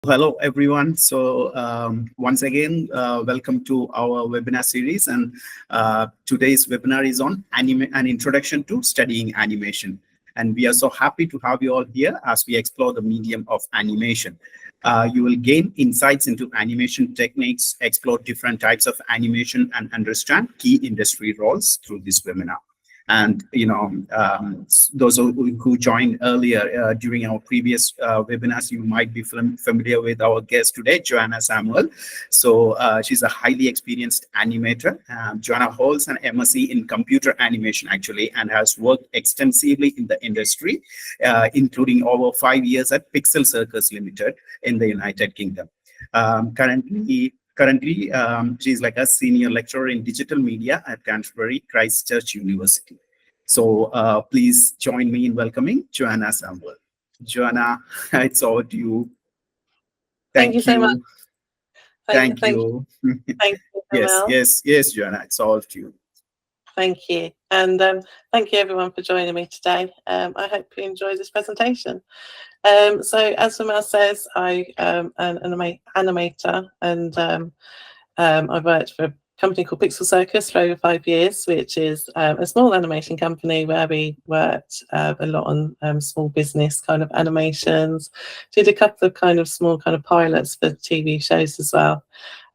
Hello, everyone. Once again, welcome to our webinar series. And today's webinar is on an introduction to studying animation. And we are so happy to have you all here as we explore the medium of animation. You will gain insights into animation techniques, explore different types of animation, and understand key industry roles through this webinar. And those who joined earlier during our previous webinars, you might be familiar with our guest today, Joanna Samuel. So she's a highly experienced animator. Joanna holds an MSc in computer animation, actually, and has worked extensively in the industry, including over 5 years at Pixel Circus Limited in the United Kingdom. Currently, she's like a senior lecturer in digital media at Canterbury Christ Church University. So please join me in welcoming Joanna Samuel. Joanna, it's over to you. Thank you so much. Thank you. Thank you, yes, Joanna, it's all to you. Thank you. And thank you everyone for joining me today. I hope you enjoy this presentation. So as Vimal says, I am an animator, and I've worked for a company called Pixel Circus for over 5 years, which is a small animation company where we worked a lot on small business kind of animations, did a couple of kind of small kind of pilots for TV shows as well.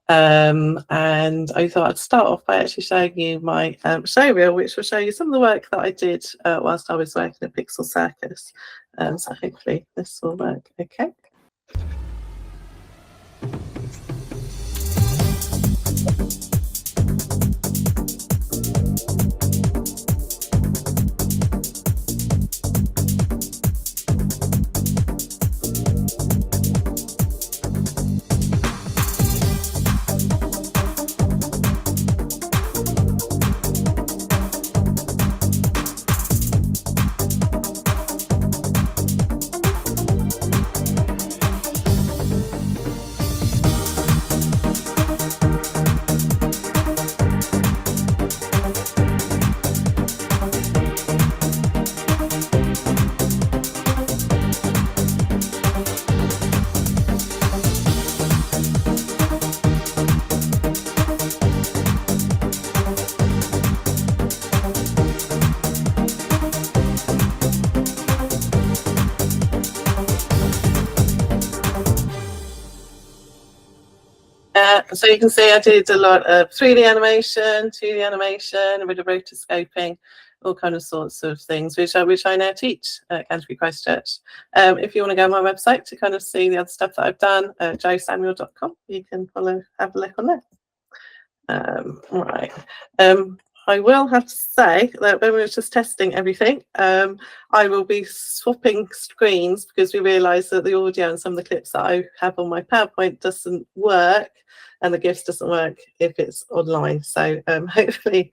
And I thought I'd start off by actually showing you my show reel, which will show you some of the work that I did whilst I was working at Pixel Circus. So hopefully this will work okay. So you can see I did a lot of 3D animation, 2D animation, a bit of rotoscoping, all kind of sorts of things, which I now teach at Canterbury Christ Church. If you want to go on my website to kind of see the other stuff that I've done, josamuel.com, you can have a look on there. Right. I will have to say that when we were just testing everything, I will be swapping screens because we realised that the audio and some of the clips that I have on my PowerPoint doesn't work, and the GIFs doesn't work if it's online. So hopefully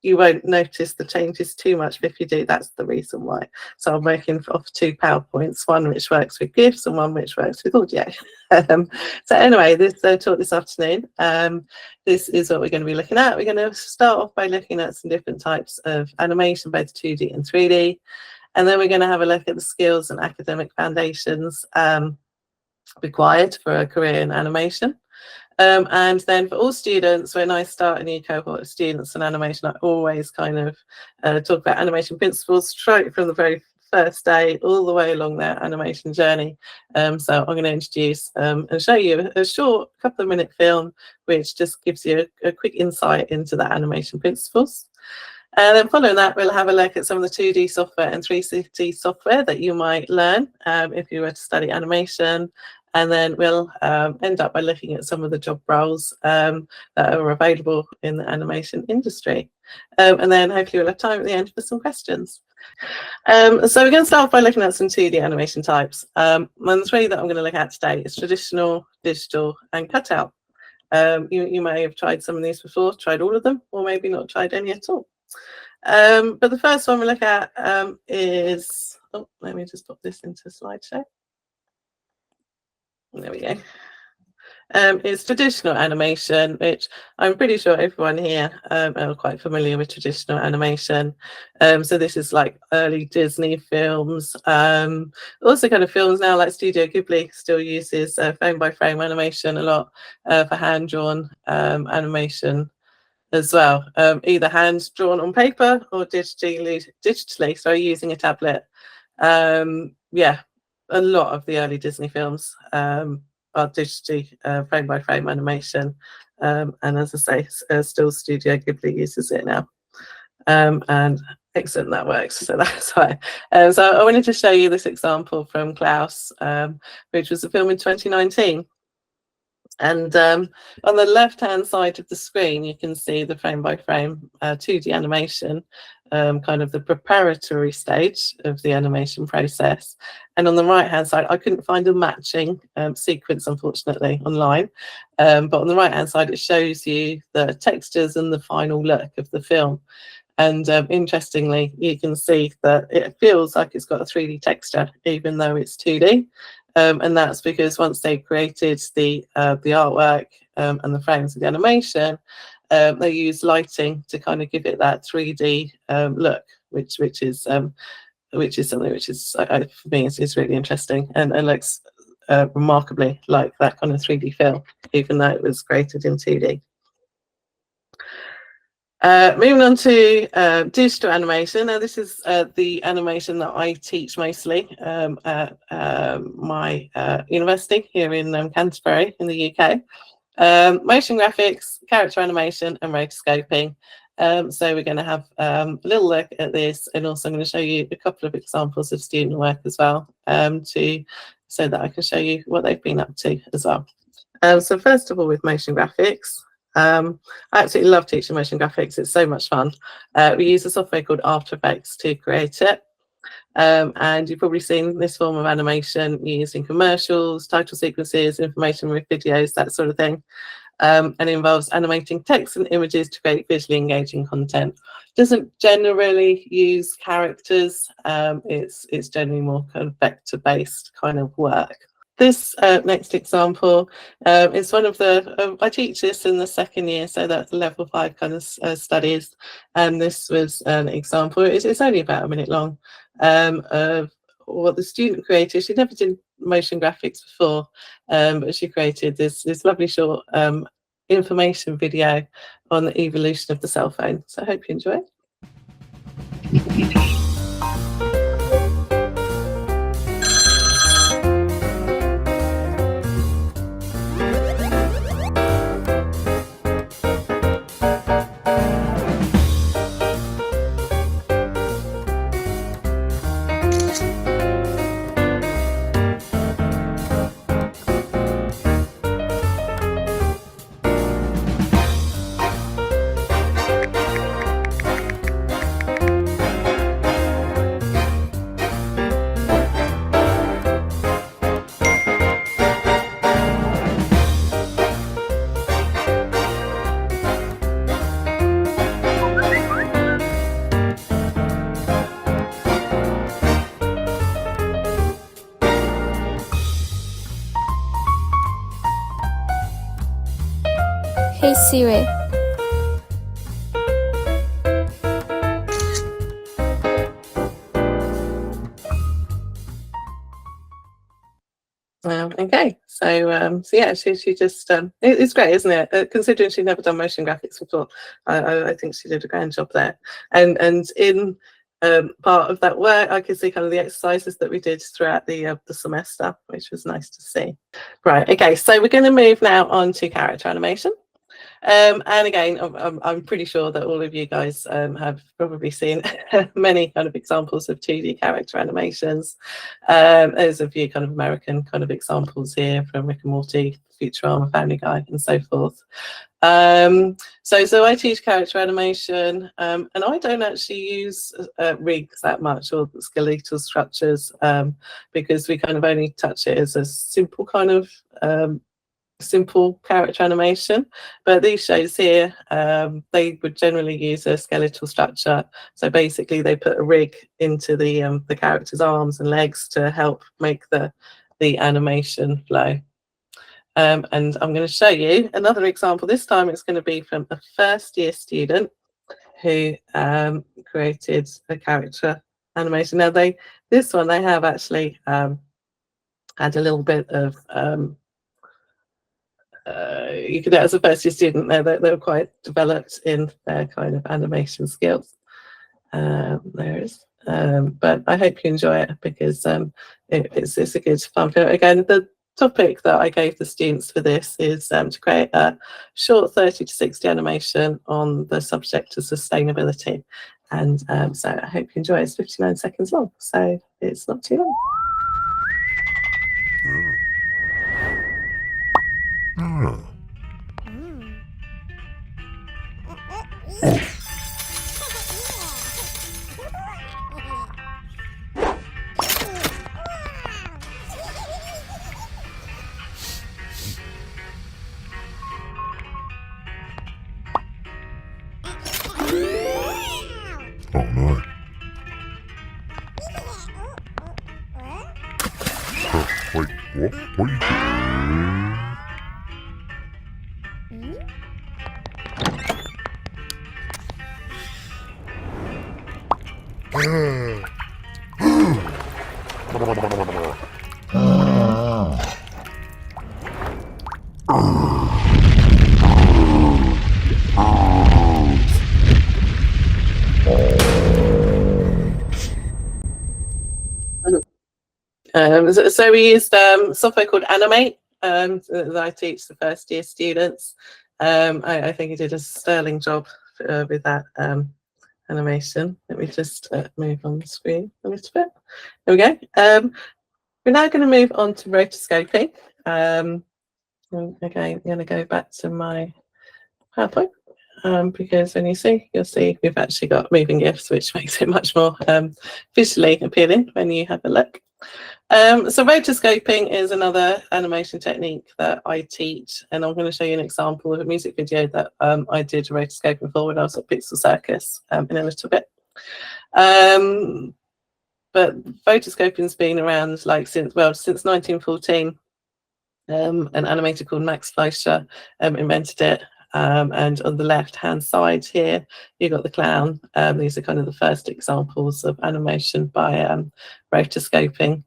you won't notice the changes too much, but if you do, that's the reason why. So I'm working off 2 PowerPoints, one which works with GIFs and one which works with audio. So anyway, this talk this afternoon, this is what we're going to be looking at. We're going to start off by looking at some different types of animation, both 2D and 3D. And then we're going to have a look at the skills and academic foundations required for a career in animation. And then for all students, when I start a new cohort of students in animation, I always kind of talk about animation principles straight from the very first day all the way along their animation journey. So I'm going to introduce and show you a short couple of minute film which just gives you a quick insight into the animation principles. And then following that, we'll have a look at some of the 2D software and 3D software that you might learn if you were to study animation. And then we'll end up by looking at some of the job roles that are available in the animation industry. And then hopefully we'll have time at the end for some questions. So we're going to start by looking at some 2D animation types. And the 3 that I'm going to look at today is traditional, digital, and cutout. You may have tried some of these before, tried all of them, or maybe not tried any at all. But the first one we look at is, let me just put this into slideshow. There we go. is traditional animation, which I'm pretty sure everyone here are quite familiar with traditional animation. So this is like early Disney films, also kind of films now like Studio Ghibli still uses frame-by-frame animation a lot for hand-drawn animation as well, either hand drawn on paper or digitally, so using a tablet. Yeah, a lot of the early Disney films are digitally frame by frame animation, and as I say, still Studio Ghibli uses it now, and excellent, that works. So that's why. So I wanted to show you this example from Klaus, which was a film in 2019. And on the left-hand side of the screen, you can see the frame-by-frame 2D animation, kind of the preparatory stage of the animation process. And on the right-hand side, I couldn't find a matching sequence, unfortunately, online. But on the right-hand side, it shows you the textures and the final look of the film. And interestingly, you can see that it feels like it's got a 3D texture, even though it's 2D. And that's because once they created the artwork and the frames of the animation, they use lighting to kind of give it that 3D look, which is something which is for me is really interesting and looks remarkably like that kind of 3D film, even though it was created in 2D. Moving on to digital animation. Now, this is the animation that I teach mostly at my university here in Canterbury in the UK. Motion graphics, character animation, and rotoscoping. So we're going to have a little look at this, and also I'm going to show you a couple of examples of student work as well, so that I can show you what they've been up to as well. So first of all, with motion graphics. I absolutely love teaching motion graphics. It's so much fun. We use a software called After Effects to create it. And you've probably seen this form of animation used in commercials, title sequences, information with videos, that sort of thing. And it involves animating text and images to create visually engaging content. Doesn't generally use characters. It's generally more kind of vector-based kind of work. This next example is one of the, I teach this in the second year, so that's level 5 kind of studies. And this was an example, it's only about a minute long, of what the student created. She never did motion graphics before, but she created this lovely short information video on the evolution of the cell phone. So I hope you enjoy it. Hey Siri. Okay, so yeah, she just it's great, isn't it? Considering she'd never done motion graphics before, I think she did a grand job there. And in part of that work, I could see kind of the exercises that we did throughout the semester, which was nice to see. Right, okay, so we're going to move now on to character animation. And again, I'm pretty sure that all of you guys have probably seen many kind of examples of 2D character animations. There's a few kind of American kind of examples here from Rick and Morty, Futurama, Family Guy, and so forth. So I teach character animation, and I don't actually use rigs that much or skeletal structures, because we kind of only touch it as a simple kind of simple character animation. But these shows here, they would generally use a skeletal structure. So basically they put a rig into the character's arms and legs to help make the animation flow. And I'm going to show you another example. This time it's going to be from a first-year student who created a character animation. Now this one they have actually had a little bit of you could, as a first-year student, they were quite developed in their kind of animation skills. There it is. But I hope you enjoy it, because it's a good fun film. Again, the topic that I gave the students for this is to create a short 30 to 60 animation on the subject of sustainability. And so I hope you enjoy it. It's 59 seconds long, so it's not too long. Oh no. Wait, what? What are you doing? So we used software called Animate that I teach the first year students. I think he did a sterling job with that animation. Let me just move on the screen a little bit. There we go. We're now going to move on to rotoscoping. Okay, I'm going to go back to my PowerPoint. Because when you'll see we've actually got moving GIFs, which makes it much more visually appealing when you have a look. So rotoscoping is another animation technique that I teach, and I'm going to show you an example of a music video that I did rotoscoping for when I was at Pixel Circus in a little bit. But rotoscoping's been around since 1914. An animator called Max Fleischer invented it. And on the left-hand side here, you've got the clown. These are kind of the first examples of animation by rotoscoping.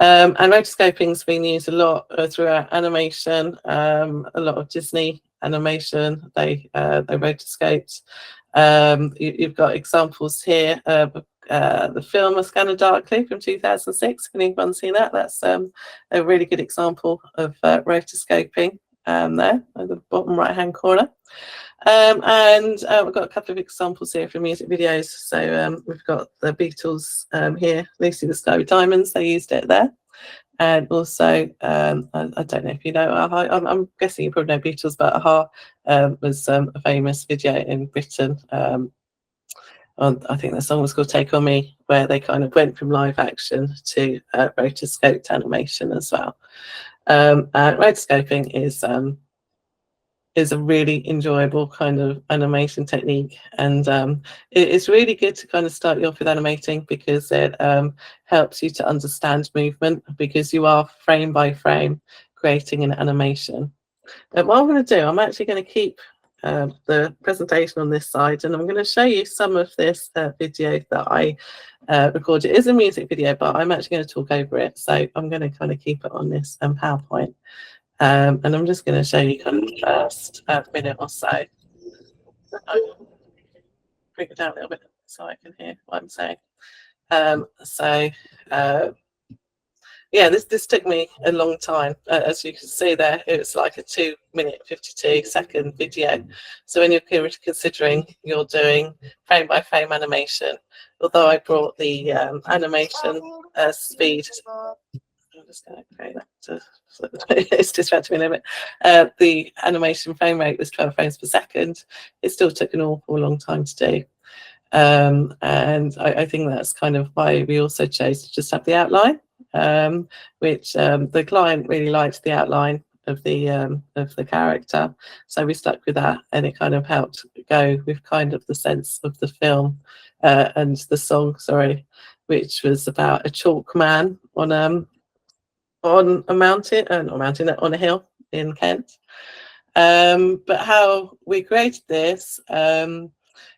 And rotoscoping's been used a lot throughout animation. A lot of Disney animation, they rotoscoped. You've got examples here of the film A Scanner Darkly from 2006. If anyone's seen that, that's a really good example of rotoscoping. There at the bottom right hand corner, and we've got a couple of examples here from music videos. So we've got the Beatles here, Lucy the Sky with Diamonds. They used it there, and also I don't know if you know Ahalia. I'm guessing you probably know Beatles, but Ahalia was a famous video in Britain. I think the song was called Take On Me, where they kind of went from live action to rotoscoped animation as well. Rotoscoping is a really enjoyable kind of animation technique, and it's really good to kind of start you off with animating, because it helps you to understand movement, because you are frame by frame creating an animation. What I'm going to do, I'm actually going to keep the presentation on this side, and I'm going to show you some of this video that I recorded. It is a music video, but I'm actually going to talk over it, so I'm going to kind of keep it on this PowerPoint, and I'm just going to show you kind of the first minute or so. I'll bring it down a little bit so I can hear what I'm saying. Yeah, this took me a long time. As you can see there, it's like a 2-minute 52-second video. So when you're considering you're doing frame by frame animation, although I brought the animation speed, I'm just going to create that. It's distracting me a little bit. The animation frame rate was 12 frames per second. It still took an awful long time to do. And I think that's kind of why we also chose to just have the outline. Which the client really liked the outline of the character, so we stuck with that, and it kind of helped go with kind of the sense of the film and the song, which was about a chalk man on a mountain, not a mountain, on a hill in Kent. But how we created this,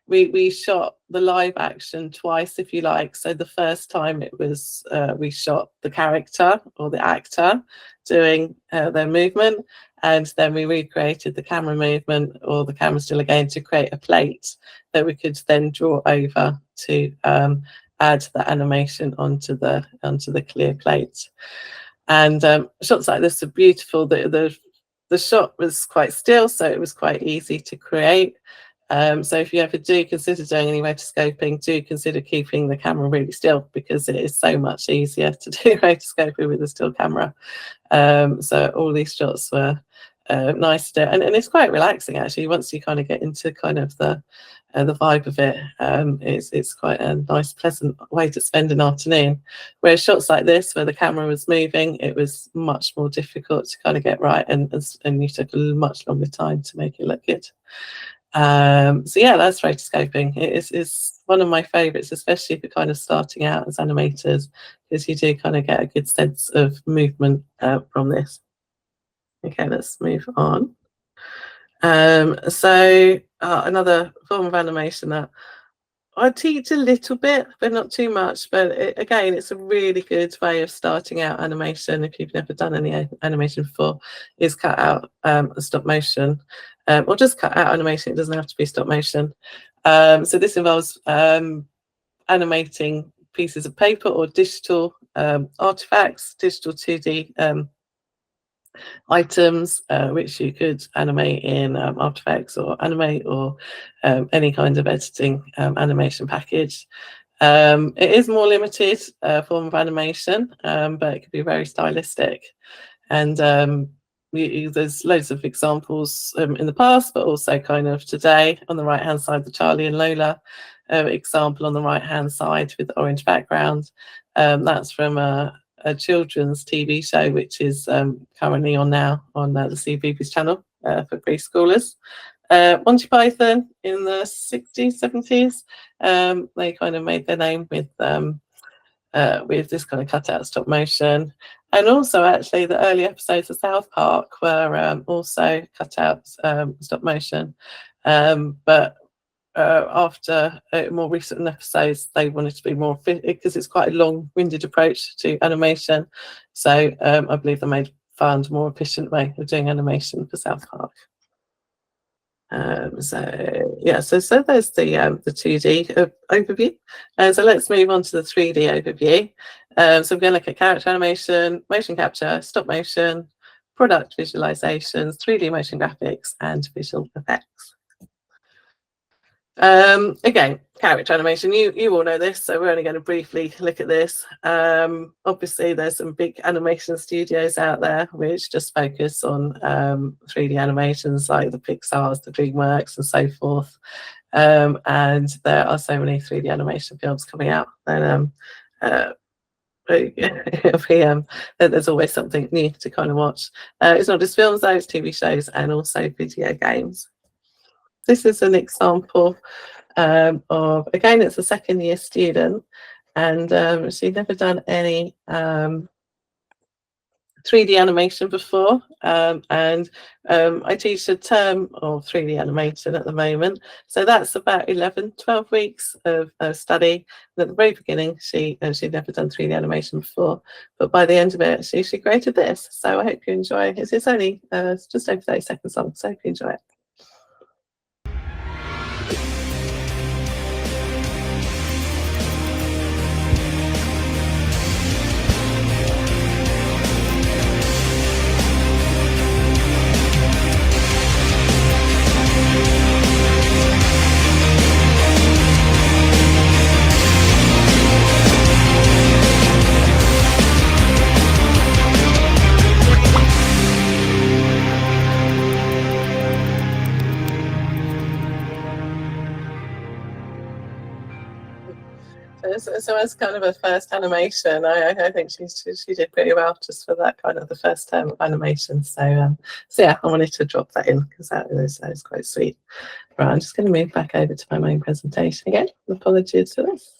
we shot the live action twice, if you like. So the first time it was we shot the character or the actor doing their movement, and then we recreated the camera movement or the camera still again to create a plate that we could then draw over to add the animation onto the clear plate. And shots like this are beautiful. The shot was quite still, so it was quite easy to create. So if you ever do consider doing any rotoscoping, do consider keeping the camera really still, because it is so much easier to do rotoscoping with a still camera. So all these shots were nice to do, and it's quite relaxing actually. Once you kind of get into kind of the vibe of it, it's quite a nice, pleasant way to spend an afternoon. Whereas shots like this, where the camera was moving, it was much more difficult to kind of get right, and you took a much longer time to make it look good. So yeah, that's rotoscoping. It's one of my favorites, especially for kind of starting out as animators, because you do kind of get a good sense of movement from this. Okay, let's move on. So another form of animation that I teach a little bit, but not too much. But again, it's a really good way of starting out animation if you've never done any animation before, is cut out stop motion, or just cut out animation. It doesn't have to be stop motion. So this involves animating pieces of paper or digital artifacts, digital 2D items, which you could animate in After Effects or Animate or any kind of editing animation package. It is more limited form of animation, but it could be very stylistic. And there's loads of examples in the past, but also kind of today. On the right hand side, the Charlie and Lola example on the right hand side with the orange background. That's from a children's TV show, which is currently on now on the CBeebies channel for preschoolers. Monty Python in the 60s, 70s, they kind of made their name with this kind of cutout stop motion. And also actually the early episodes of South Park were also cut out stop motion. But after more recent episodes, they wanted to be more fit, because it's quite a long-winded approach to animation. So I believe they found a more efficient way of doing animation for South Park. So yeah, so there's the 2D overview. So let's move on to the 3D overview. So we're going to look at character animation, motion capture, stop motion, product visualizations, 3D motion graphics, and visual effects. Again, character animation, you all know this, so we're only going to briefly look at this. Obviously there's some big animation studios out there which just focus on 3D animations, like the Pixars, the DreamWorks, and so forth. And there are so many 3D animation films coming out, and there's always something new to kind of watch. It's not just films though, it's TV shows and also video games. This is an example of, again, it's a second year student, and she'd never done any 3D animation before, and I teach a term of 3D animation at the moment, so that's about 12 weeks of study. And at the very beginning, she'd never done 3D animation before, but by the end of it, she created this. So I hope you enjoy it. It's only it's just over 30 seconds long, so I hope you enjoy it. So as kind of a first animation, I think she did pretty well just for that kind of the first term of animation. So yeah, I wanted to drop that in because that is quite sweet. Right, I'm just going to move back over to my main presentation again. Apologies for this.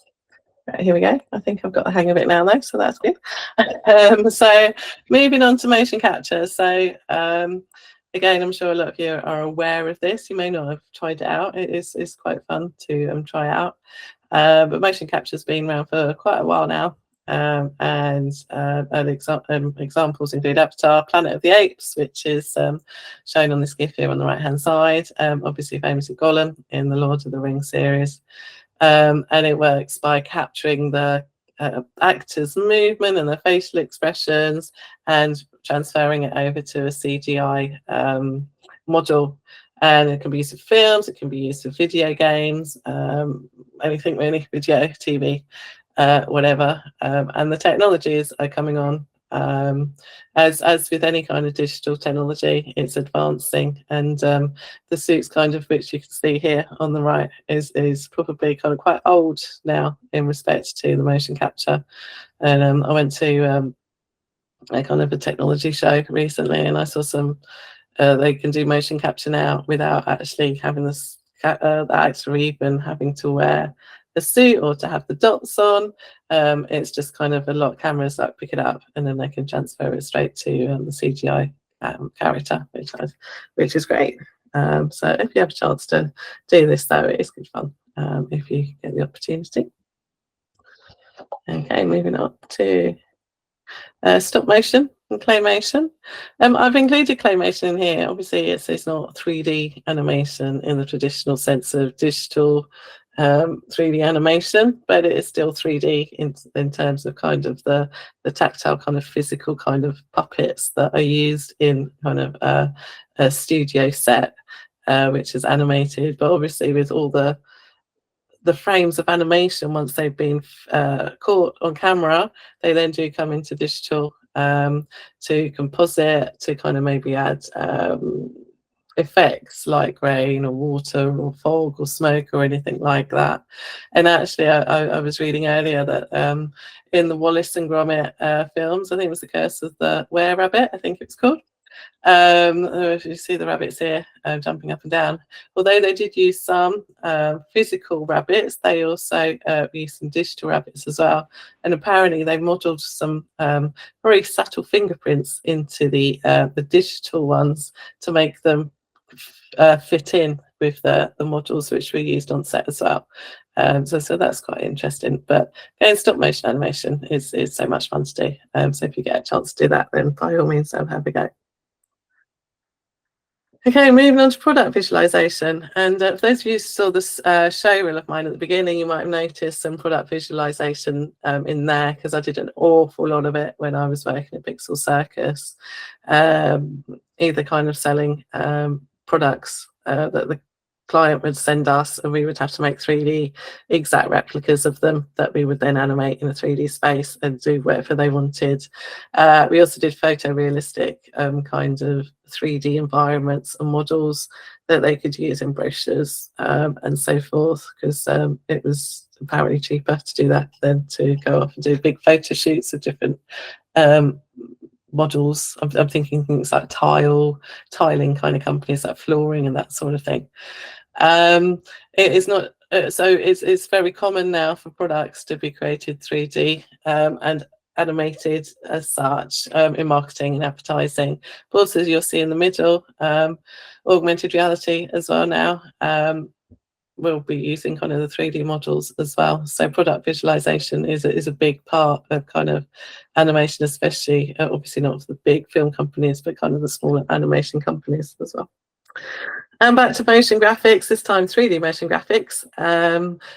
Right, here we go. I think I've got the hang of it now, though, so that's good. So moving on to motion capture. So again, I'm sure a lot of you are aware of this. You may not have tried it out. It's quite fun to try out. But motion capture has been around for quite a while now. And early examples include Avatar, Planet of the Apes, which is shown on this GIF here on the right-hand side. Obviously famously Gollum in the Lord of the Rings series. And it works by capturing the actors' movement and their facial expressions and transferring it over to a CGI model. And it can be used for films, it can be used for video games, anything really, video, TV, whatever. And the technologies are coming on. As with any kind of digital technology, it's advancing, and the suits kind of which you can see here on the right is probably kind of quite old now in respect to the motion capture. And I went to a kind of a technology show recently, and I saw some they can do motion capture now without actually having the actor even having to wear a suit or to have the dots on. It's just kind of a lot of cameras that pick it up, and then they can transfer it straight to the CGI character, which is great. So if you have a chance to do this, though, it is good fun if you get the opportunity. Okay, moving on to stop motion and claymation. I've included claymation in here. Obviously, it's not 3D animation in the traditional sense of digital 3D animation, but it is still 3D in terms of kind of the tactile kind of physical kind of puppets that are used in kind of a studio set, which is animated. But obviously, with all the frames of animation, once they've been caught on camera, they then do come into digital to composite, to kind of maybe add effects like rain or water or fog or smoke or anything like that. And actually, I was reading earlier that in the Wallace and Gromit films, I think it was The Curse of the Were-Rabbit, I think it's called. If you see the rabbits here jumping up and down, although they did use some physical rabbits, they also used some digital rabbits as well. And apparently they modelled some very subtle fingerprints into the digital ones to make them fit in with the models which were used on set as well. So that's quite interesting. But again, stop motion animation is so much fun to do. So if you get a chance to do that, then by all means, have a go. Okay, moving on to product visualization. And for those of you who saw this show reel of mine at the beginning, you might have noticed some product visualization in there, because I did an awful lot of it when I was working at Pixel Circus, either kind of selling products that the client would send us, and we would have to make 3D exact replicas of them that we would then animate in a 3D space and do whatever they wanted. We also did photorealistic kind of 3D environments and models that they could use in brochures and so forth, because it was apparently cheaper to do that than to go off and do big photo shoots of different models. I'm thinking things like tiling kind of companies, like flooring and that sort of thing. It is not so it's very common now for products to be created 3D and animated as such in marketing and advertising. But also, as you'll see in the middle, augmented reality as well now. We'll be using kind of the 3D models as well. So product visualization is a big part of kind of animation, especially obviously not for the big film companies, but kind of the smaller animation companies as well. And back to motion graphics, this time 3D motion graphics.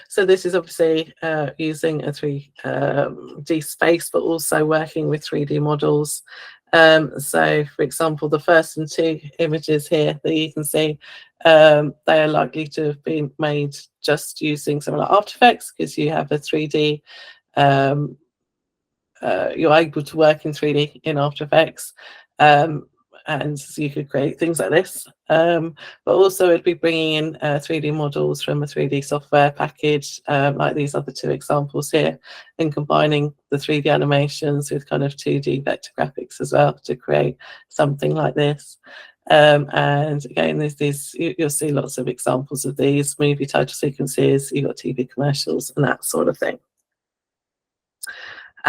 So this is obviously using a 3D space, but also working with 3D models. So, for example, the first and two images here that you can see, they are likely to have been made just using something like After Effects, because you have a 3D, you're able to work in 3D in After Effects. And so you could create things like this, but also it'd be bringing in 3D models from a 3D software package, like these other two examples here, and combining the 3D animations with kind of 2D vector graphics as well to create something like this. And again, you'll see lots of examples of these movie title sequences. You've got TV commercials and that sort of thing.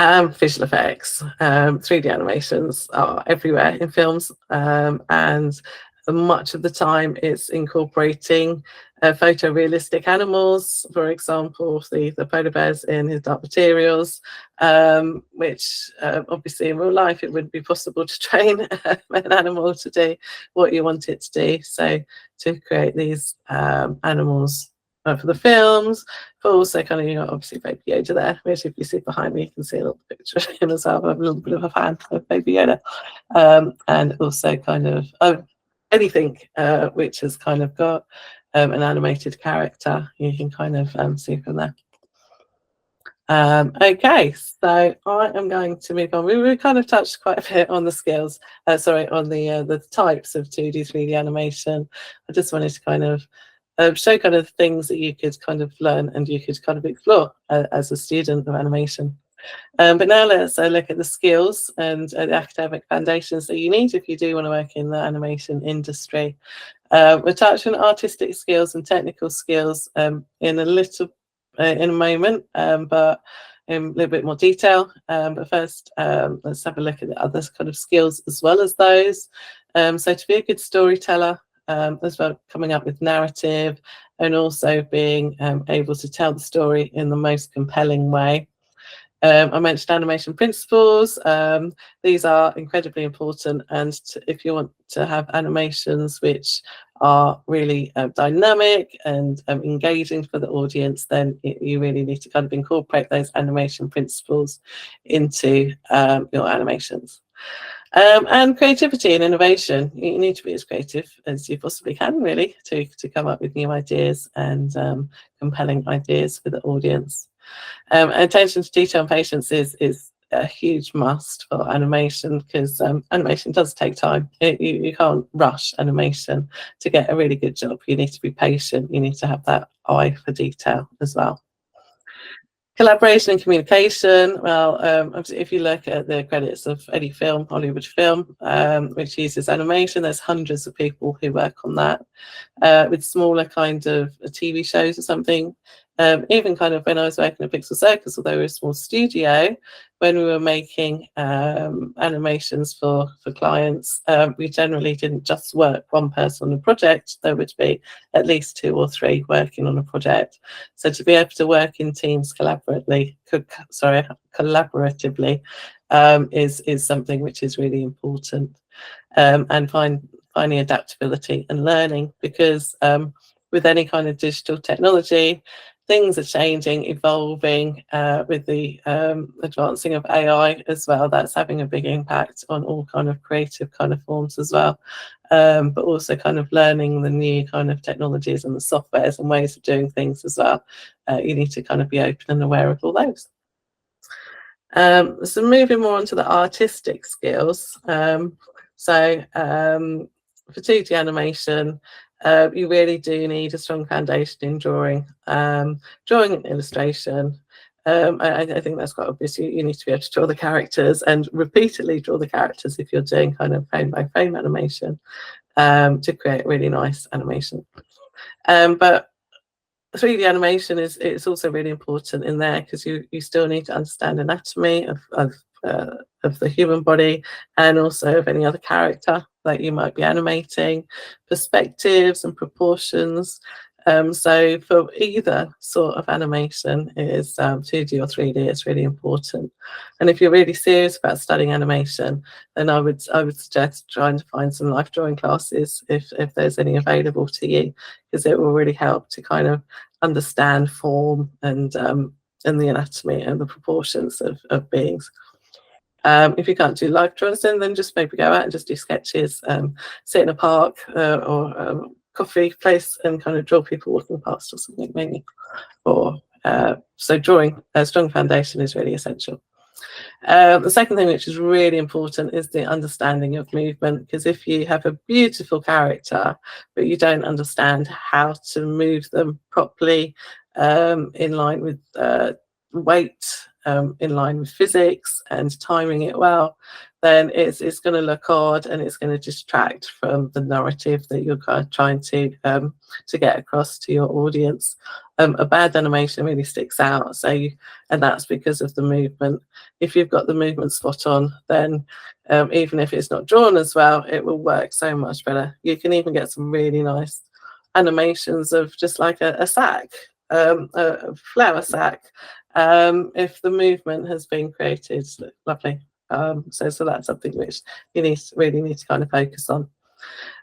Visual effects. 3D animations are everywhere in films, and much of the time it's incorporating photorealistic animals, for example, the polar bears in His Dark Materials, which obviously in real life it wouldn't be possible to train an animal to do what you want it to do. So to create these animals for the films, but also kind of, you know, obviously Baby Yoda there, which if you see behind me, you can see a little picture of him as well. I'm a little bit of a fan of Baby Yoda. And also kind of anything which has kind of got an animated character, you can kind of see from there. Okay, so I am going to move on. We kind of touched quite a bit on the skills, on the types of 2D, 3D animation. I just wanted to kind of show kind of things that you could kind of learn and you could kind of explore as a student of animation. But now let's look at the skills and the academic foundations that you need if you do want to work in the animation industry. We'll touch on artistic skills and technical skills in a moment, but in a little bit more detail. But first, let's have a look at the other kind of skills as well as those. So to be a good storyteller, as well, coming up with narrative and also being able to tell the story in the most compelling way. I mentioned animation principles. These are incredibly important, and if you want to have animations which are really dynamic and engaging for the audience, then you really need to kind of incorporate those animation principles into your animations. And creativity and innovation. You need to be as creative as you possibly can, really, to come up with new ideas and compelling ideas for the audience. Attention to detail and patience is a huge must for animation, because animation does take time. You can't rush animation to get a really good job. You need to be patient. You need to have that eye for detail as well. Collaboration and communication. Well, if you look at the credits of any film, Hollywood film, which uses animation, there's hundreds of people who work on that. With smaller kind of TV shows or something, even kind of when I was working at Pixel Circus, although we're a small studio, when we were making animations for clients, we generally didn't just work one person on a project. There would be at least 2 or 3 working on a project. So to be able to work in teams collaboratively is something which is really important. And finding adaptability and learning, because with any kind of digital technology, things are changing, evolving with the advancing of AI as well. That's having a big impact on all kind of creative kind of forms as well. But also kind of learning the new kind of technologies and the softwares and ways of doing things as well. You need to kind of be open and aware of all those. So moving more on to the artistic skills. For 2D animation, you really do need a strong foundation in drawing and illustration. I think that's quite obvious. You need to be able to draw the characters and repeatedly draw the characters if you're doing kind of frame by frame animation to create really nice animation. But 3D animation is also really important in there, because you still need to understand anatomy of the human body and also of any other character that you might be animating, perspectives and proportions. So for either sort of animation, it is 2D or 3D, it's really important. And if you're really serious about studying animation, then I would suggest trying to find some life drawing classes if there's any available to you, because it will really help to kind of understand form and the anatomy and the proportions of beings. If you can't do live drawings, then just maybe go out and just do sketches, sit in a park or a coffee place and kind of draw people walking past or something, maybe. So drawing a strong foundation is really essential. The second thing which is really important is the understanding of movement, because if you have a beautiful character but you don't understand how to move them properly in line with weight in line with physics and timing it well, then it's going to look odd and it's going to distract from the narrative that you're kind of trying to get across to your audience. A bad animation really sticks out, and that's because of the movement. If you've got the movement spot on, then even if it's not drawn as well, it will work so much better. You can even get some really nice animations of just like a sack, a flower sack, if the movement has been created. Lovely. So that's something which you really need to kind of focus on.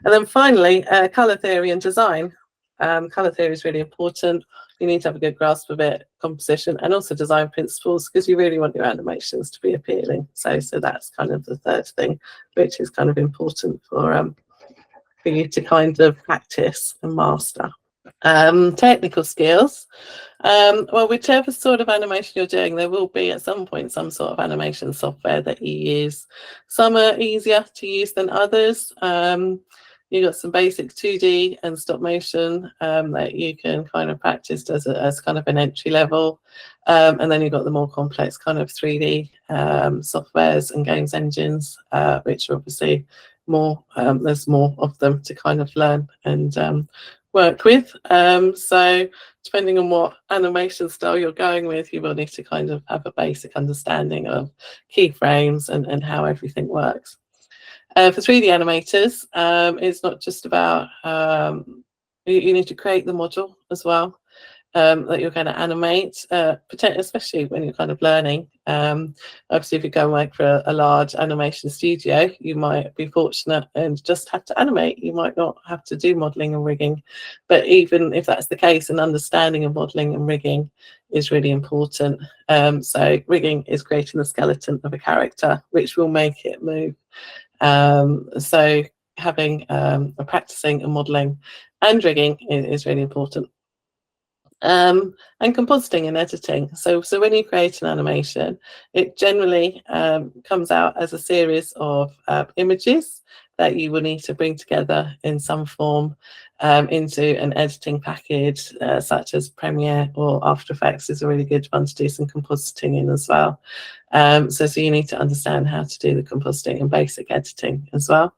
And then finally, colour theory and design. Colour theory is really important. You need to have a good grasp of it, composition, and also design principles, because you really want your animations to be appealing. So that's kind of the third thing, which is kind of important for you to kind of practice and master. Technical skills. Well, whichever sort of animation you're doing, there will be at some point some sort of animation software that you use. Some are easier to use than others. You've got some basic 2D and stop motion that you can kind of practice as kind of an entry level. And then you've got the more complex kind of 3D softwares and games engines, which are obviously more, there's more of them to kind of learn and work with. So depending on what animation style you're going with, you will need to kind of have a basic understanding of keyframes and how everything works. For 3D animators, it's not just about, you need to create the model as well that you're going to animate, especially when you're kind of learning. Obviously, if you go and work for a large animation studio, you might be fortunate and just have to animate. You might not have to do modelling and rigging. But even if that's the case, an understanding of modelling and rigging is really important. So rigging is creating the skeleton of a character, which will make it move. So having practicing and modelling and rigging is really important. And compositing and editing. So when you create an animation, it generally comes out as a series of images that you will need to bring together in some form into an editing package, such as Premiere or After Effects is a really good one to do some compositing in as well. So you need to understand how to do the compositing and basic editing as well.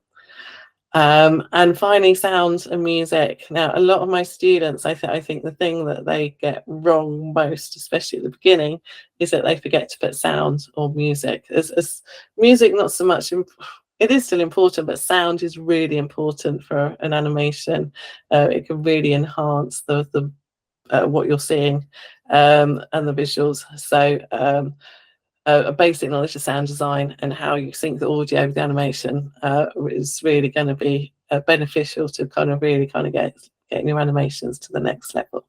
And finally, sound and music. Now, a lot of my students, I think the thing that they get wrong most, especially at the beginning, is that they forget to put sound or music. As music, not so much. It is still important, but sound is really important for an animation. It can really enhance the what you're seeing and the visuals. So a basic knowledge of sound design and how you sync the audio with the animation is really going to be beneficial to kind of getting your animations to the next level.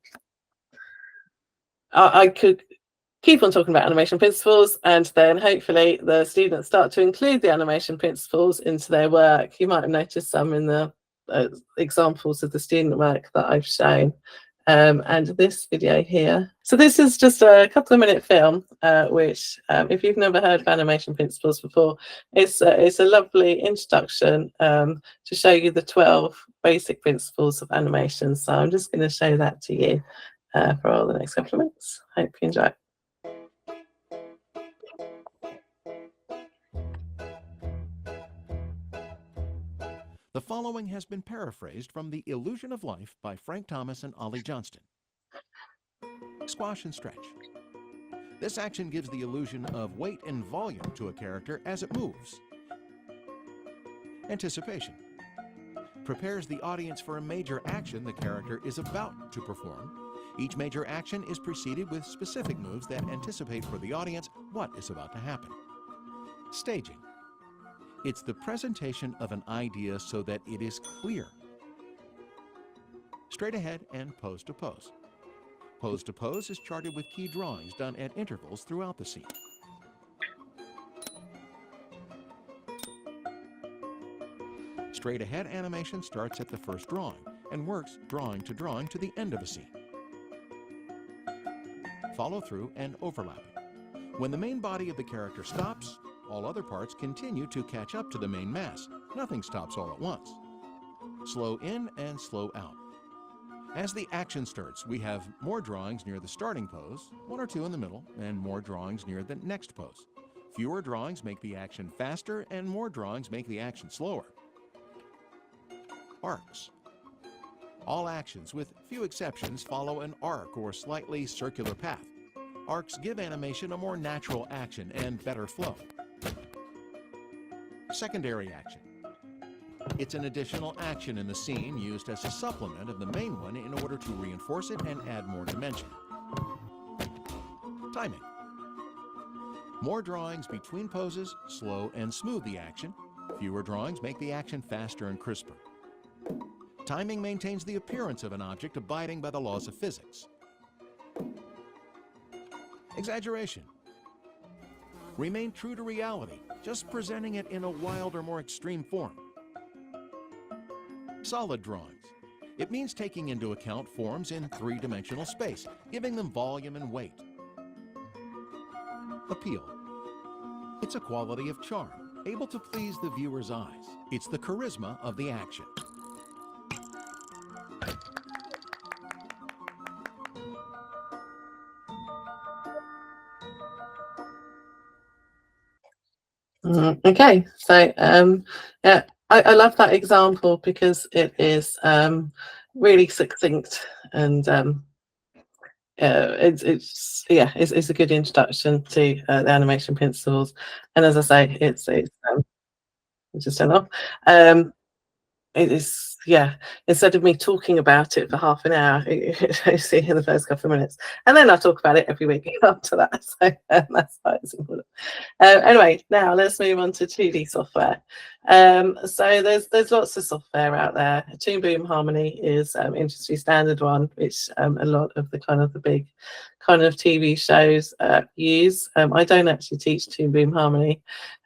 I could keep on talking about animation principles, and then hopefully the students start to include the animation principles into their work. You might have noticed some in the examples of the student work that I've shown. And this video here. So this is just a couple of minute film, which if you've never heard of animation principles before, it's a lovely introduction to show you the 12 basic principles of animation. So I'm just going to show that to you for all the next couple of minutes. Hope you enjoy. The following has been paraphrased from The Illusion of Life by Frank Thomas and Ollie Johnston. Squash and stretch. This action gives the illusion of weight and volume to a character as it moves. Anticipation. Prepares the audience for a major action the character is about to perform. Each major action is preceded with specific moves that anticipate for the audience what is about to happen. Staging. It's the presentation of an idea so that it is clear. Straight ahead and pose to pose. Pose to pose is charted with key drawings done at intervals throughout the scene. Straight ahead animation starts at the first drawing and works drawing to the end of a scene. Follow through and overlapping. When the main body of the character stops, all other parts continue to catch up to the main mass. Nothing stops all at once. Slow in and slow out. As the action starts, we have more drawings near the starting pose, 1 or 2 in the middle, and more drawings near the next pose. Fewer drawings make the action faster, and more drawings make the action slower. Arcs. All actions, with few exceptions, follow an arc or slightly circular path. Arcs give animation a more natural action and better flow. Secondary action. It's an additional action in the scene used as a supplement of the main one in order to reinforce it and add more dimension. Timing. More drawings between poses slow and smooth the action. Fewer drawings make the action faster and crisper. Timing maintains the appearance of an object abiding by the laws of physics. Exaggeration. Remain true to reality, just presenting it in a wild or more extreme form. Solid drawings. It means taking into account forms in three-dimensional space, giving them volume and weight. Appeal. It's a quality of charm, able to please the viewer's eyes. It's the charisma of the action. Okay, so yeah, I love that example because it is really succinct, and it's a good introduction to the animation principles. And as I say, it's just turn off. It is, yeah, instead of me talking about it for half an hour, I see in the first couple of minutes, and then I talk about it every week after that. So that's why it's important. Anyway, now let's move on to 2D software. So there's lots of software out there. Toon Boom Harmony is industry standard one, which a lot of the big kind of TV shows use. I don't actually teach Toon Boom Harmony.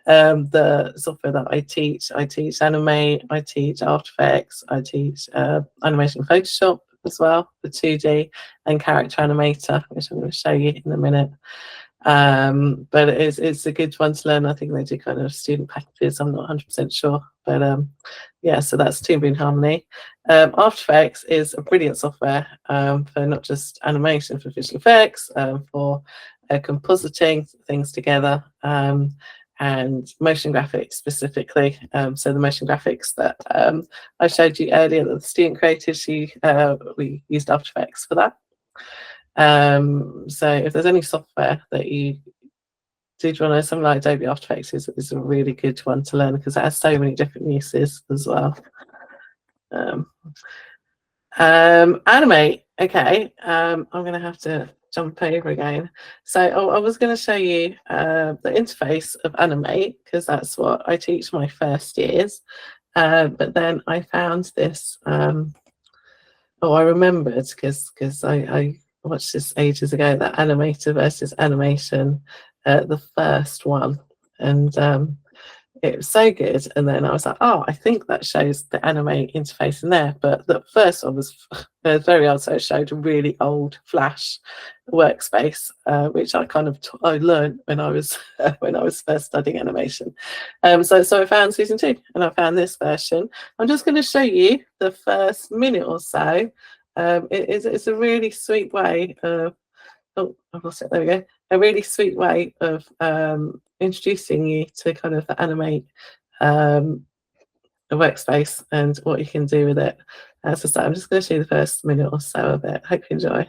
The software that I teach Animate, I teach After Effects, I teach Animation Photoshop as well for 2D, and Character Animator, which I'm going to show you in a minute. But it's a good one to learn. I think they do kind of student packages. I'm not 100% sure, but yeah. So that's Toon Boom Harmony. After Effects is a brilliant software for not just animation, for visual effects, for compositing things together, and motion graphics specifically. So the motion graphics that I showed you earlier that the student created, we used After Effects for that. So if there's any software that you did want to know, something like Adobe After Effects is a really good one to learn because it has so many different uses as well. Animate. Okay, I'm going to have to jump over again. So I was going to show you the interface of Animate because that's what I teach my first years. But then I found this. I remembered because I watched this ages ago, that Animator versus Animation, the first one, and it was so good. And then I was like, oh, I think that shows the Animate interface in there. But the first one was very old, so it showed a really old Flash workspace, which I learned when I was first studying animation. So I found season 2, and I found this version. I'm just going to show you the first minute or so. It's a really sweet way of, oh, I've lost it, there we go. A really sweet way of introducing you to kind of the Animate a workspace and what you can do with it. So I'm just going to show you the first minute or so of it. Hope you enjoy.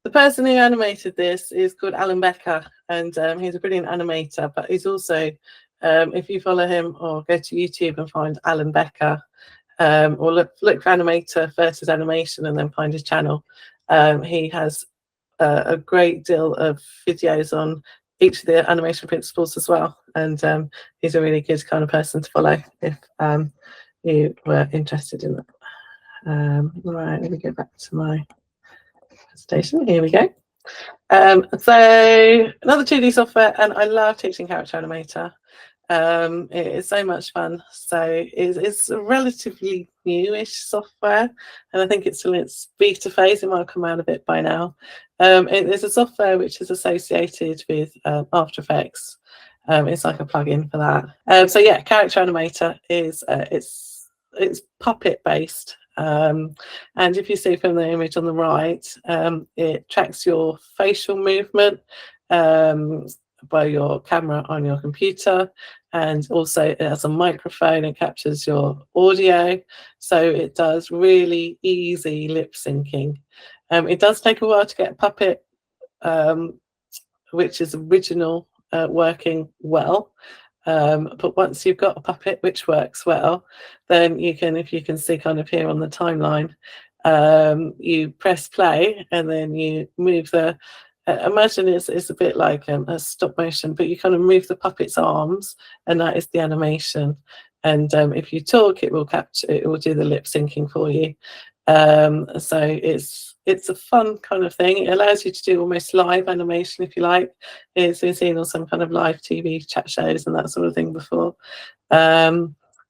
The person who animated this is called Alan Becker, and he's a brilliant animator, but he's also, if you follow him or go to YouTube and find Alan Becker, or look for Animator versus Animation and then find his channel, he has a great deal of videos on each of the animation principles as well, and he's a really good kind of person to follow if you were interested in that. Right, let me go back to my presentation. Here we go. So another 2D software, and I love teaching Character Animator. It is so much fun. So it's a relatively newish software, and I think it's still in its beta phase. It might have come out of it by now. It is a software which is associated with After Effects. It's like a plugin for that. So yeah, Character Animator is it's puppet based. And if you see from the image on the right, it tracks your facial movement by your camera on your computer, and also it has a microphone and captures your audio, so it does really easy lip syncing. It does take a while to get a puppet which is original working well. But once you've got a puppet which works well, then you can, if you can see kind of here on the timeline, you press play and then you move the, imagine it's a bit like a stop motion, but you kind of move the puppet's arms and that is the animation. And if you talk, it will capture, it will do the lip syncing for you. So it's a fun kind of thing. It allows you to do almost live animation if you like. It's been seen on some kind of live TV chat shows and that sort of thing before.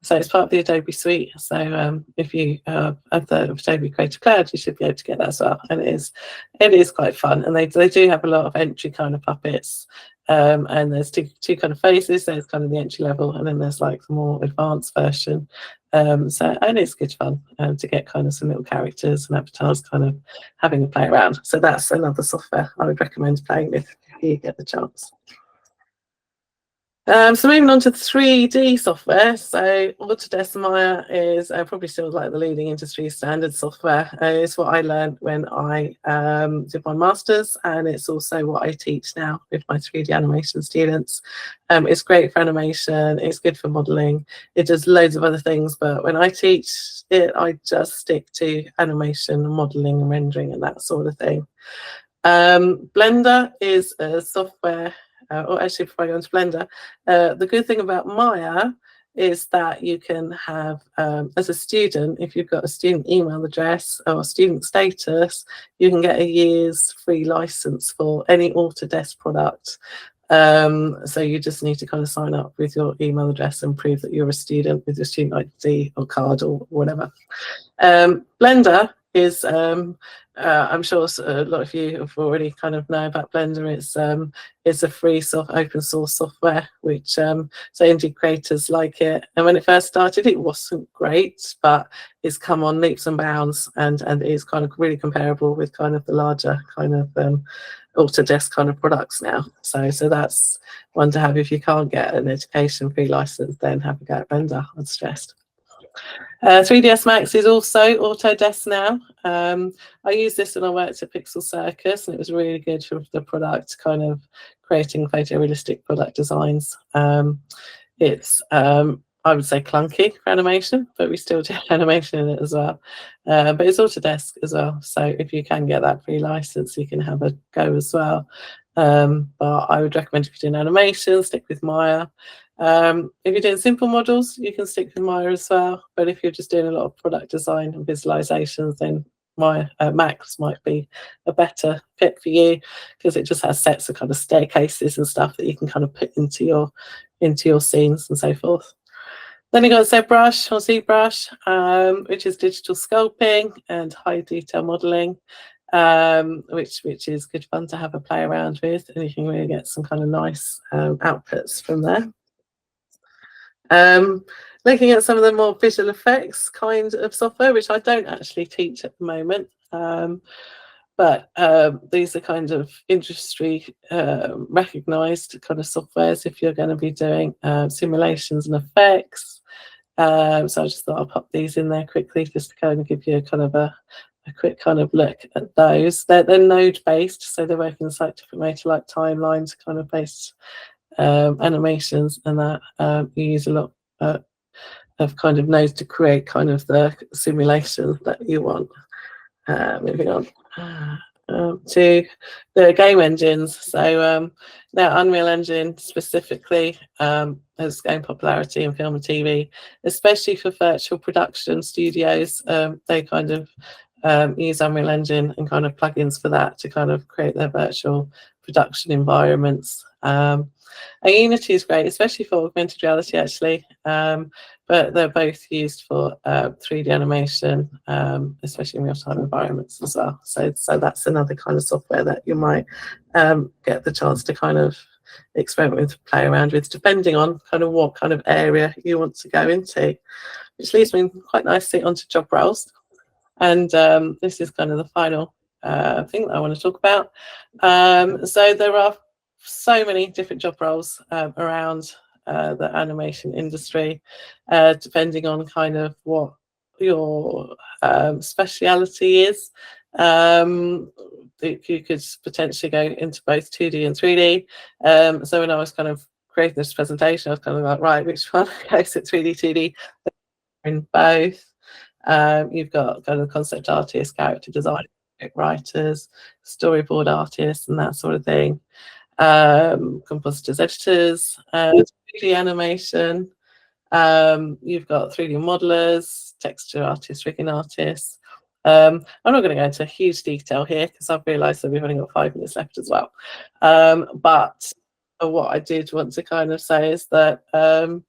So it's part of the Adobe suite. So if you have the Adobe Creative Cloud, you should be able to get that as well. And it is quite fun. And they do have a lot of entry kind of puppets. And there's two kind of phases. There's kind of the entry level, and then there's like the more advanced version. And it's good fun to get kind of some little characters and avatars kind of having a play around. So that's another software I would recommend playing with if you get the chance. So moving on to 3D software. So Autodesk Maya is probably still like the leading industry standard software. It's what I learned when I did my master's, and it's also what I teach now with my 3D animation students. It's great for animation, it's good for modeling, it does loads of other things, but when I teach it, I just stick to animation, modeling and rendering and that sort of thing. Blender is a software, or actually before I go into Blender, the good thing about Maya is that you can have, as a student, if you've got a student email address or student status, you can get a year's free license for any Autodesk product. So you just need to kind of sign up with your email address and prove that you're a student with your student ID or card or whatever. Blender is, I'm sure a lot of you have already kind of know about Blender. It's a free open source software, which so indie creators like it. And when it first started, it wasn't great, but it's come on leaps and bounds, and it is kind of really comparable with kind of the larger kind of Autodesk kind of products now. So that's one to have if you can't get an education free license, then have a go at Blender, I'd suggest. 3ds Max is also Autodesk now. I used this when I worked at Pixel Circus, and it was really good for the product, kind of creating photorealistic product designs. It's I would say clunky for animation, but we still do animation in it as well. But it's Autodesk as well, so if you can get that free license, you can have a go as well. But I would recommend, if you're doing animation, stick with Maya. If you're doing simple models, you can stick with Maya as well. But if you're just doing a lot of product design and visualizations, then Maya Max might be a better fit for you, because it just has sets of kind of staircases and stuff that you can kind of put into your scenes and so forth. Then you've got ZBrush or ZBrush, which is digital sculpting and high detail modeling, which is good fun to have a play around with, and you can really get some kind of nice outputs from there. Looking at some of the more visual effects kind of software, which I don't actually teach at the moment, but these are kind of industry recognized kind of softwares if you're going to be doing simulations and effects. So I just thought I'll pop these in there quickly just to kind of give you a kind of a quick kind of look at those. They're node based, so they're working in a slightly different way to like timelines kind of based animations, and that you use a lot of kind of nodes to create kind of the simulation that you want. Moving on to the game engines. So now Unreal Engine specifically has gained popularity in film and TV, especially for virtual production studios. They kind of use Unreal Engine and kind of plugins for that to kind of create their virtual production environments. And Unity is great, especially for augmented reality, actually. But they're both used for 3D animation, especially in real-time environments as well. So that's another kind of software that you might get the chance to kind of experiment with, play around with, depending on kind of what kind of area you want to go into. Which leads me quite nicely onto job roles. And this is kind of the final thing that I want to talk about. So there are so many different job roles around the animation industry, depending on kind of what your speciality is. You could potentially go into both 2D and 3D. So when I was kind of creating this presentation, I was kind of like, right, which one goes at 3D, 2D? In both. You've got kind of concept artists, character designers, writers, storyboard artists, and that sort of thing. Compositors, editors, 3D animation. You've got 3D modelers, texture artists, rigging artists. I'm not going to go into huge detail here because I've realised that we've only got 5 minutes left as well. But what I did want to kind of say is that when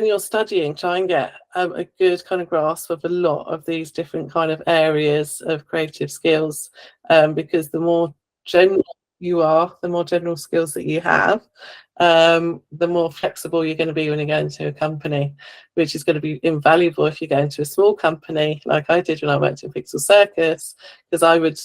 you're studying, try and get a good kind of grasp of a lot of these different kind of areas of creative skills, because the more general you are, the more general skills that you have, the more flexible you're going to be when you go into a company, which is going to be invaluable if you go into a small company like I did when I worked in Pixel Circus, because I would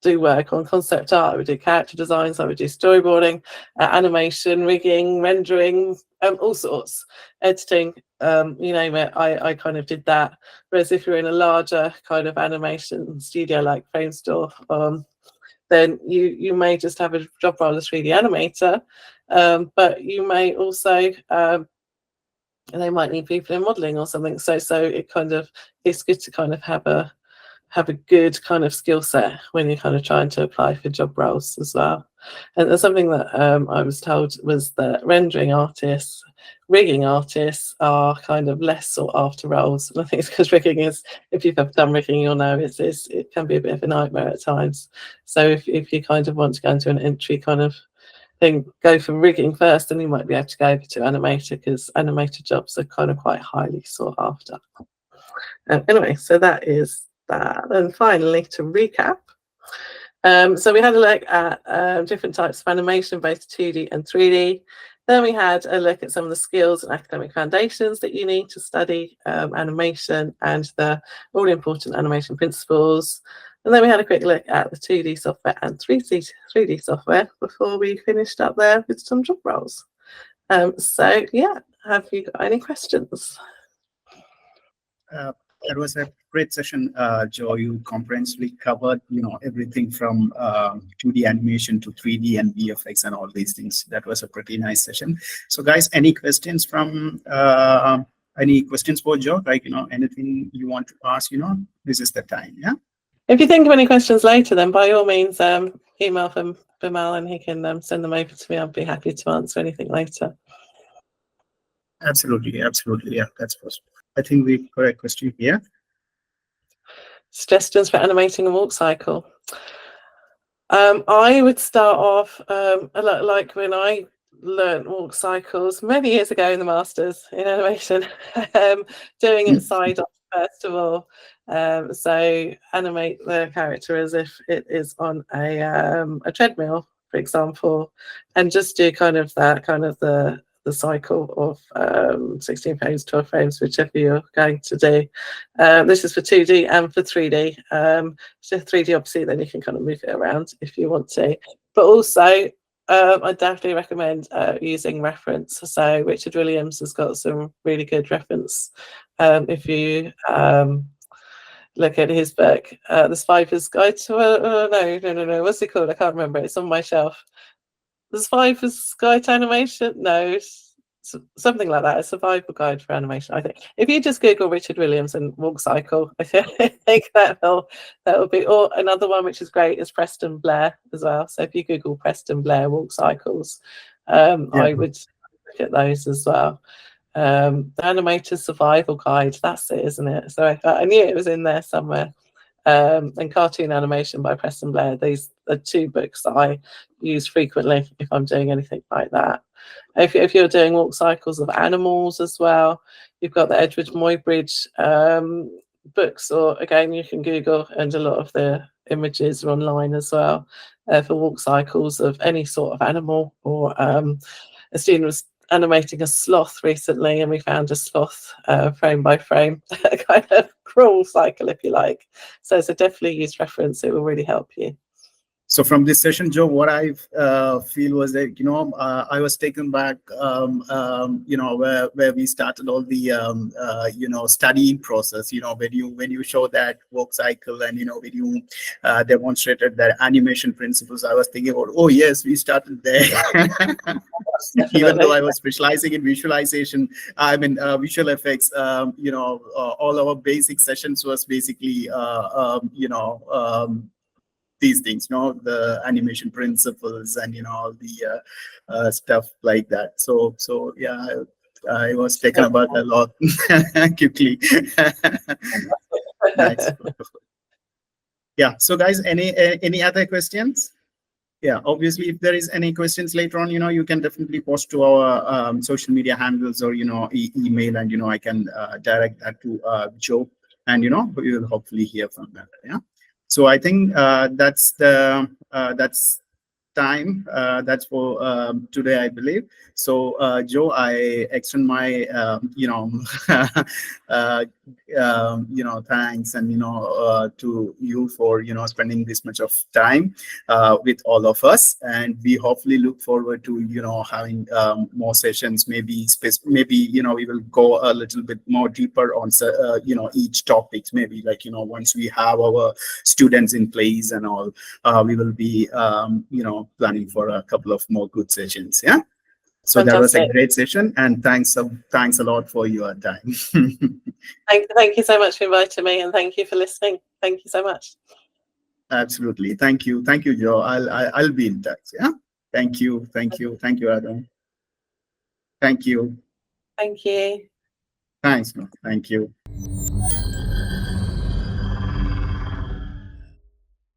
do work on concept art, I would do character designs, I would do storyboarding, animation, rigging, rendering, all sorts, editing, you name it, I kind of did that. Whereas if you're in a larger kind of animation studio like Framestore, then you may just have a job role as 3D animator, but you may also, they might need people in modeling or something. So it kind of, it's good to kind of have a good kind of skill set when you're kind of trying to apply for job roles as well. And there's something that I was told was that rendering artists, rigging artists are kind of less sought after roles. And I think it's because rigging is, if you've ever done rigging, you'll know it can be a bit of a nightmare at times. So if you kind of want to go into an entry kind of thing, go for rigging first, then you might be able to go over to animator, because animator jobs are kind of quite highly sought after. Anyway, so that is that. And finally, to recap, so we had a look at different types of animation, both 2D and 3D. Then we had a look at some of the skills and academic foundations that you need to study animation and the all-important animation principles. And then we had a quick look at the 2D software and 3D software before we finished up there with some job roles. So yeah, have you got any questions? That was a great session, Joe. You comprehensively covered, everything from 2D animation to 3D and VFX and all these things. That was a pretty nice session. So, guys, any questions for Joe? Like, anything you want to ask? This is the time. Yeah. If you think of any questions later, then by all means, email from Vimal and he can send them over to me. I'll be happy to answer anything later. Absolutely. Yeah, that's possible. I think we've got a question here. Suggestions for animating a walk cycle. I would start off like when I learned walk cycles many years ago in the Masters in animation, doing it side on first of all. So animate the character as if it is on a treadmill, for example, and just do kind of the cycle of 16 frames, 12 frames, whichever you're going to do. This is for 2D and for 3D. So 3D, obviously, then you can kind of move it around if you want to. But also, I definitely recommend using reference. So Richard Williams has got some really good reference If you look at his book, The Survivor's Guide to no, what's it called? I can't remember. It's on my shelf. The Survivor's Guide to Animation? No, something like that. A survival guide for animation, I think. If you just Google Richard Williams and walk cycle, I think that'll be. Or another one which is great is Preston Blair as well. So if you Google Preston Blair walk cycles, I would look at those as well. The Animator Survival Guide, that's it, isn't it? So I knew it was in there somewhere. And Cartoon Animation by Preston Blair. These are two books that I use frequently if I'm doing anything like that. If you're doing walk cycles of animals as well, you've got the Edward Muybridge books, or again, you can Google, and a lot of the images are online as well for walk cycles of any sort of animal. Or a student was animating a sloth recently, and we found a sloth frame by frame, kind of crawl cycle, if you like. So definitely use reference. It will really help you. So from this session, Joe, what I feel was that, I was taken back, where we started all the, studying process, when you show that work cycle, and, when you demonstrated that animation principles, I was thinking about, oh, yes, we started there. Even though I was specializing in visualization, visual effects, all our basic sessions was basically, these things, the animation principles, and all the stuff like that. So yeah, I was taken aback a lot quickly. Nice. Yeah. So guys, any other questions? Yeah, obviously, if there is any questions later on, you can definitely post to our social media handles, or email, and I can direct that to Joe, and we will hopefully hear from that. Yeah. So I think that's time. That's for today, I believe. So Joe, I extend my thanks, and to you for spending this much of time with all of us, and we hopefully look forward to having more sessions. Maybe we will go a little bit more deeper on each topic. Maybe like once we have our students in place and all, we will be planning for a couple of more good sessions. Yeah. So Fantastic. That was a great session, and thanks a lot for your time. Thank you so much for inviting me, and thank you for listening. Thank you so much. Absolutely. Thank you, Joe. I'll be in touch. Yeah. Thank you, Adam. Thank you. Thank you. Thanks. Thank you.